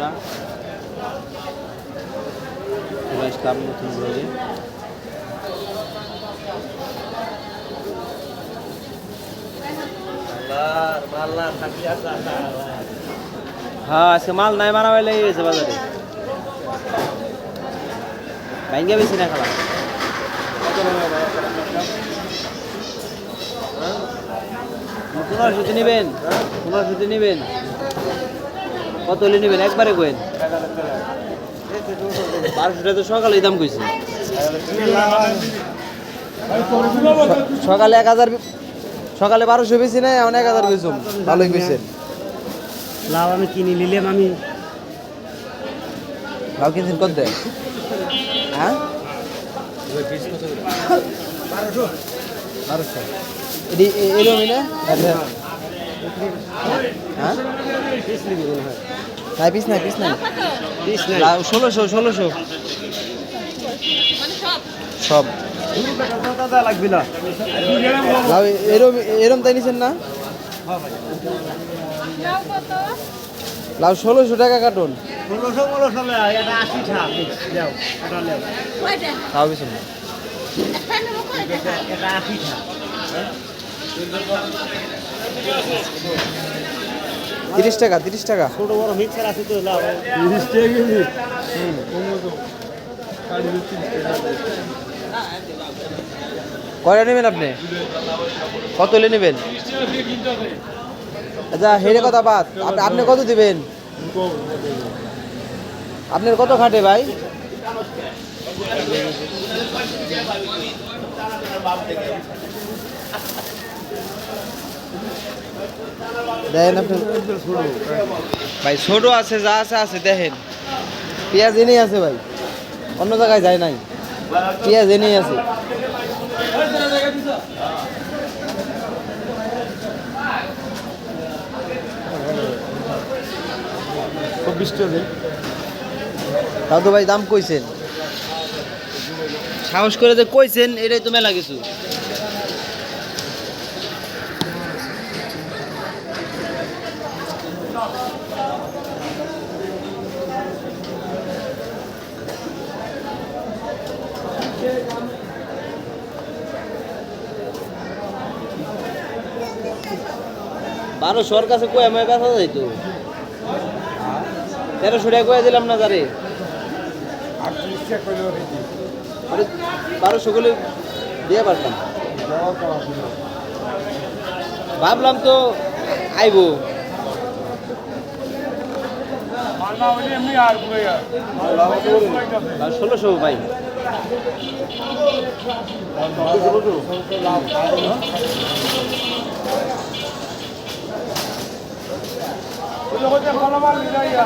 বন্ধুরা, চলে আসলাম নতুন ব্লগে। হ্যাঁ, আজকে মাল নাই, মারামারি লেগে গেছে বাজারে। ভাঙ্গা বেশি না খালা। তোমার সুতি নেবেন? তোমার সুতি নেবেন? কত হলে নেবেন? একবারে কোয়েন 1200 তো সকালে দাম কইছে। সকালে 1000, সকালে 1200 বেশি নাই, এখন 1000 কইছো। ভালোই কইছেন। লাভ আমি কিনে নিলাম। আমি লাউ কিনছেন কত দেয়? হ্যাঁ, 1200। এটি এরকমই না? হ্যাঁ, নাই পিস নাই, পিস নাই, লাউ 1600 সব। লাগবে না। লাউ এরম তাই নিছেন না? লাউ 1600 টাকা কার্টন। 1600 তাও বেশি না। 30 টাকা, 30 টাকা। ছোট বড় মিক্সার আছে তো লাভ 30 কয়টা নেবেন আপনি? কত হলে নেবেন? আচ্ছা, হেরে কথা বাদ, আপনি কত দিবেন? আপনার কত খাটে ভাই? দেখেন আপনি ভাই, ছোট আছে, যা আছে আছে। দেখেন পেঁয়াজ এনেই আছে ভাই, অন্য জায়গায় যায় নাই। পেঁয়াজ এনেই আছে। তাও তো ভাই দাম কইছেন, সাহস করে যে কইছেন, এটাই তো মেলা কিছু। বারো শোর কাছে কই আমি ব্যথা যাইতো 1300 টাকা কয়ে দিলাম না তারে। 1200 গুলো দিয়ে পারতাম, ভাবলাম তো আইবো। 1600 ভাই। ভালো মাল মিলাইয়া